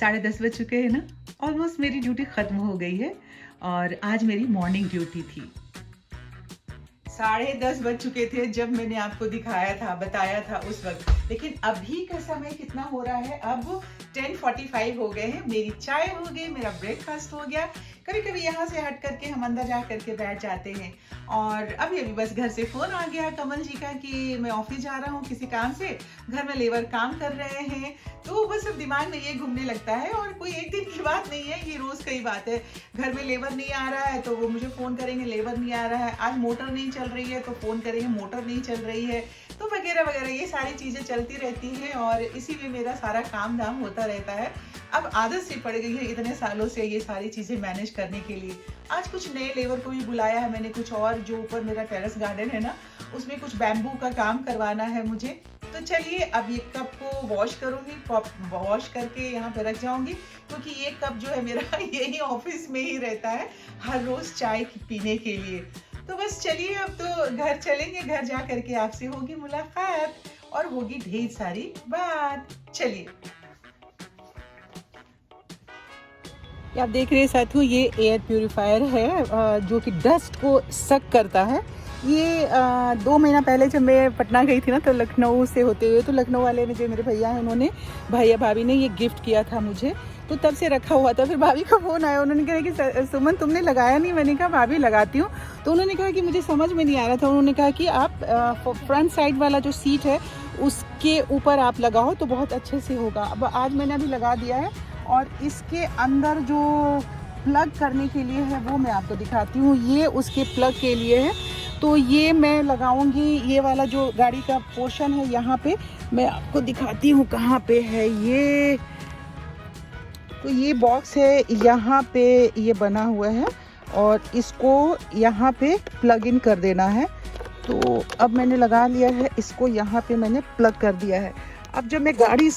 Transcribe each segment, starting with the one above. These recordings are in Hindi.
10:30 बज चुके हैं ना। ऑलमोस्ट मेरी ड्यूटी ख़त्म हो गई है और आज मेरी मॉर्निंग ड्यूटी थी। 10:30 बज चुके थे जब मैंने आपको दिखाया था, बताया था उस वक्त। लेकिन अभी का समय कितना हो रहा है, अब 10:45 हो गए हैं। मेरी चाय हो गई, मेरा ब्रेकफास्ट हो गया। कभी कभी यहाँ से हट करके हम अंदर जा करके बैठ जाते हैं। और अभी बस घर से फ़ोन आ गया कमल जी का कि मैं ऑफिस जा रहा हूँ किसी काम से, घर में लेबर काम कर रहे हैं। तो बस अब दिमाग में ये घूमने लगता है और कोई एक दिन की बात नहीं है, ये रोज़ की बात है। घर में लेबर नहीं आ रहा है तो वो मुझे फ़ोन करेंगे, लेबर नहीं आ रहा है। आज मोटर नहीं चल रही है तो फ़ोन करेंगे, मोटर नहीं चल रही है। तो वगैरह वगैरह ये सारी चीज़ें चलती रहती हैं और इसी में मेरा सारा काम धाम होता रहता है। अब आदत सी पड़ गई है इतने सालों से ये सारी चीज़ें मैनेज करने के लिए। आज कुछ नए लेबर को भी बुलाया है मैंने, कुछ और जो ऊपर मेरा टेरेस गार्डन है ना, उसमें कुछ बैम्बू का काम करवाना है मुझे। तो चलिए अब ये कप को वॉश करूँगी, वॉश करके यहाँ पे रख जाऊँगी, क्योंकि ये कप जो है मेरा यही ऑफिस में ही रहता है हर रोज़ चाय पीने के लिए। तो बस चलिए अब तो घर चलेंगे, घर जा करके आपसे होगी मुलाकात और होगी ढेर सारी बात। चलिए, आप देख रहे हैं साथियों, ये एयर प्यूरिफायर है जो कि डस्ट को सक करता है। ये 2 महीना पहले जब मैं पटना गई थी ना, तो लखनऊ से होते हुए, तो लखनऊ वाले ने, जो मेरे भैया हैं, उन्होंने, भैया भाभी ने ये गिफ्ट किया था मुझे, तो तब से रखा हुआ था। फिर भाभी का फ़ोन आया, उन्होंने कहा कि सुमन तुमने लगाया नहीं। मैंने कहा भाभी लगाती हूँ। तो उन्होंने कहा कि मुझे समझ में नहीं आ रहा था। उन्होंने कहा कि आप फ्रंट साइड वाला जो सीट है उसके ऊपर आप लगाओ तो बहुत अच्छे से होगा। अब आज मैंने अभी लगा दिया है और इसके अंदर जो प्लग करने के लिए है वो मैं आपको दिखाती हूँ। ये उसके प्लग के लिए है, तो ये मैं लगाऊंगी। ये वाला जो गाड़ी का पोर्शन है यहाँ पे मैं आपको दिखाती हूँ कहाँ पे है ये। तो ये बॉक्स है, यहाँ पे ये बना हुआ है और इसको यहाँ पे प्लग इन कर देना है। तो अब मैंने लगा लिया है इसको, यहाँ पे मैंने प्लग कर दिया है। अब जब मैं गाड़ी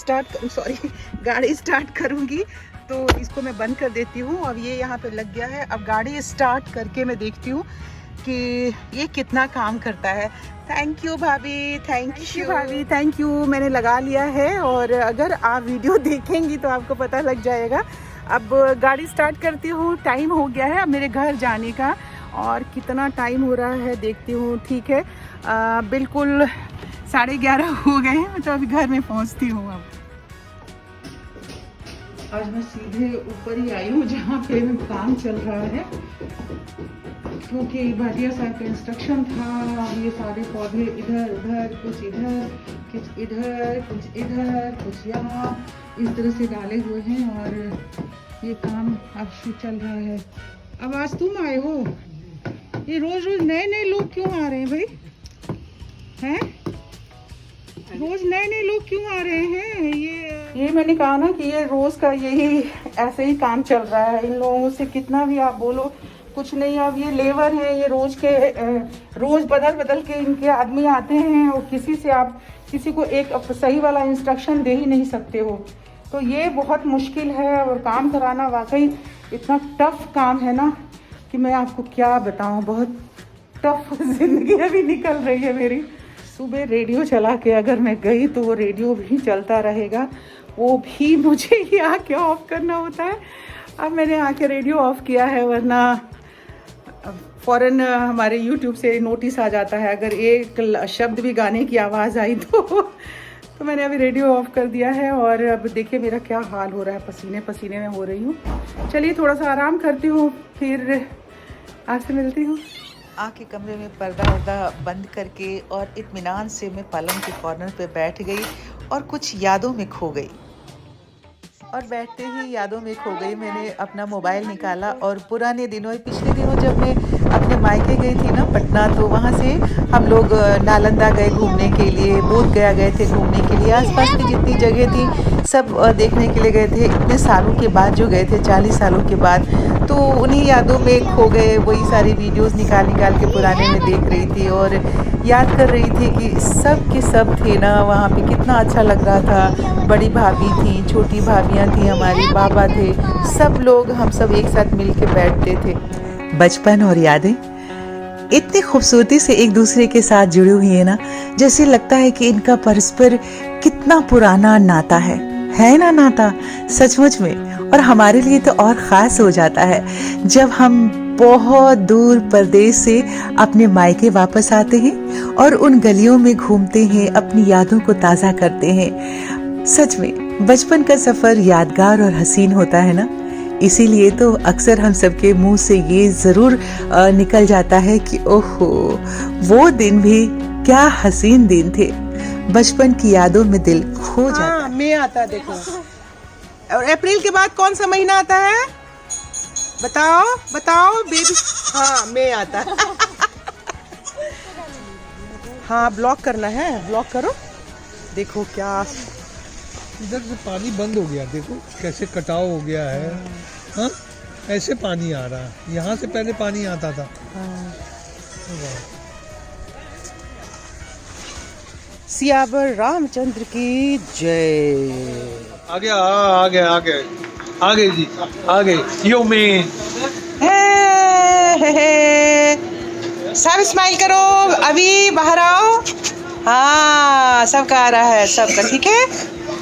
स्टार्ट करूँगी तो इसको मैं बंद कर देती हूँ। अब ये यहाँ पे लग गया है। अब गाड़ी स्टार्ट करके मैं देखती हूँ कि ये कितना काम करता है। थैंक यू भाभी, थैंक यू भाभी, थैंक यू। मैंने लगा लिया है और अगर आप वीडियो देखेंगी तो आपको पता लग जाएगा। अब गाड़ी स्टार्ट करती हूँ, टाइम हो गया है अब मेरे घर जाने का। और कितना टाइम हो रहा है देखती हूँ। ठीक है, बिल्कुल 11:30 हो गए हैं, तो अभी घर में पहुँचती हूँ। अब आज मैं सीधे ऊपर ही आई हूँ जहाँ पे काम चल रहा है, क्योंकि भाटिया साहब का इंस्ट्रक्शन था। ये सारे पौधे इधर उधर, कुछ इधर, कुछ इधर, कुछ इधर, कुछ यहाँ, इस तरह से डाले हुए हैं और ये काम अब चल रहा है। अब आज तुम आए हो, ये रोज रोज नए नए लोग क्यों आ रहे हैं भाई? हैं? रोज नए नए लोग क्यों आ रहे हैं? ये मैंने कहा ना कि ये रोज का यही ऐसे ही काम चल रहा है। इन लोगों से कितना भी आप बोलो कुछ नहीं। अब ये लेबर है, ये रोज बदल बदल के इनके आदमी आते हैं और किसी को एक सही वाला इंस्ट्रक्शन दे ही नहीं सकते हो। तो ये बहुत मुश्किल है और काम कराना वाकई इतना टफ काम है ना कि मैं आपको क्या बताऊं। बहुत टफ जिंदगी अभी निकल रही है मेरी। सुबह रेडियो चला के अगर मैं गई तो वो रेडियो भी चलता रहेगा, वो भी मुझे ही आके ऑफ करना होता है। अब मैंने आके रेडियो ऑफ किया है, वरना फ़ौरन हमारे YouTube से नोटिस आ जाता है अगर एक शब्द भी गाने की आवाज़ आई तो मैंने अभी रेडियो ऑफ कर दिया है। और अब देखिए मेरा क्या हाल हो रहा है, पसीने पसीने में हो रही हूँ। चलिए थोड़ा सा आराम करती हूँ, फिर आपसे मिलती हूँ। आके कमरे में पर्दा वर्दा बंद करके और इत्मीनान से मैं पलंग के कॉर्नर पे बैठ गई और कुछ यादों में खो गई। और बैठते ही यादों में खो गई। मैंने अपना मोबाइल निकाला और पुराने दिनों, पिछले दिनों जब मैं अपने मायके गई थी ना पटना, तो वहाँ से हम लोग नालंदा गए घूमने के लिए, बोध गया गए थे घूमने के लिए। आसपास की जितनी जगह थी सब देखने के लिए गए थे। इतने सालों के बाद जो गए थे, 40 सालों के बाद, तो उन्हीं यादों में खो गए। वही सारी वीडियोस निकाल के पुराने में देख रही थी और याद कर रही थी कि सब के सब थे ना वहाँ पे, कितना अच्छा लग रहा था। बड़ी भाभी थी, छोटी भाभियाँ थी, हमारे बाबा थे, सब लोग हम सब एक साथ मिल के बैठते थे। बचपन और यादें इतनी खूबसूरती से एक दूसरे के साथ जुड़ी हुई है ना, जैसे लगता है कि इनका परस्पर कितना पुराना नाता है है ना नाता सचमुच में। और हमारे लिए तो और ख़ास हो जाता है जब हम बहुत दूर परदेश से अपने मायके वापस आते हैं और उन गलियों में घूमते हैं, अपनी यादों को ताज़ा करते हैं। सच में बचपन का सफ़र यादगार और हसीन होता है ना। इसीलिए तो अक्सर हम सबके मुंह से ये ज़रूर निकल जाता है कि ओहो, वो दिन भी क्या हसीन दिन थे। बचपन की यादों में दिल खो जाता है। मई आता है, देखो। और अप्रैल के बाद कौन सा महीना आता है? बताओ बताओ बेबी। हाँ, मई आता है। हाँ, ब्लॉक करना है, ब्लॉक करो। देखो क्या इधर से पानी बंद हो गया, देखो कैसे कटाव हो गया है। हाँ, ऐसे पानी आ रहा है, यहाँ से पहले पानी आता था। सियावर रामचंद्र की जय। आ गया, आ गया, आ गए, आ गए जी, आ गए। यो मेन सब स्माइल करो, अभी बाहर आओ। हाँ, सबका आ रहा है, सबका ठीक है।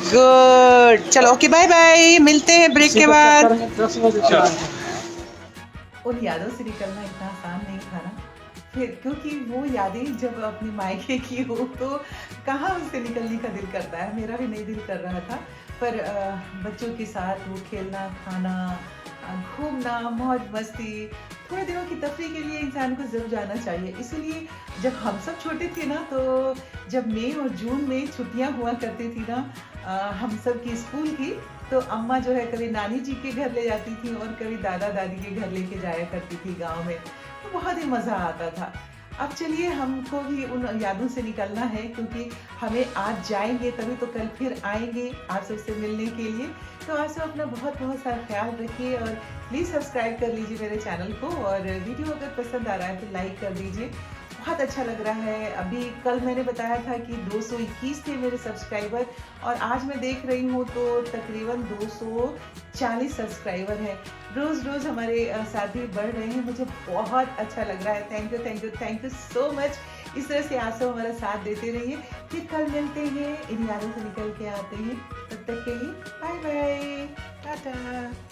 गुड, चलो ओके, बाय बाय, मिलते हैं ब्रेक के बाद। उन यादों से निकलना इतना आसान नहीं था ना, फिर क्योंकि वो यादें जब अपने मायके की हो तो कहाँ उनसे निकलने का दिल करता है। मेरा भी नहीं दिल कर रहा था, पर बच्चों के साथ वो खेलना, खाना, घूमना, मौज मस्ती, थोड़े दिनों की तफरीह के लिए इंसान को जरूर जाना चाहिए। इसीलिए जब हम सब छोटे थे ना, तो जब मई और जून में छुट्टियां हुआ करती थी ना हम सब की स्कूल की, तो अम्मा जो है कभी नानी जी के घर ले जाती थी और कभी दादा दादी के घर लेके जाया करती थी गांव में। तो बहुत ही मज़ा आता था। अब चलिए हमको भी उन यादों से निकलना है, क्योंकि हमें आज जाएंगे तभी तो कल फिर आएंगे आप सबसे मिलने के लिए। तो आप सब अपना बहुत बहुत सारा ख्याल रखिए और प्लीज़ सब्सक्राइब कर लीजिए मेरे चैनल को, और वीडियो अगर पसंद आ रहा है तो लाइक कर दीजिए। बहुत अच्छा लग रहा है। अभी कल मैंने बताया था कि 221 थे मेरे सब्सक्राइबर, और आज मैं देख रही हूँ तो तकरीबन 240 सब्सक्राइबर हैं। रोज़ रोज़ हमारे साथी बढ़ रहे हैं, मुझे बहुत अच्छा लग रहा है। Thank you thank you thank you so much. इस तरह से आप सब हमारा साथ देते रहिए। फिर कल मिलते हैं, इन यादों से निकल के आते हैं। तब तक के लिए बाय बाय, टाटा।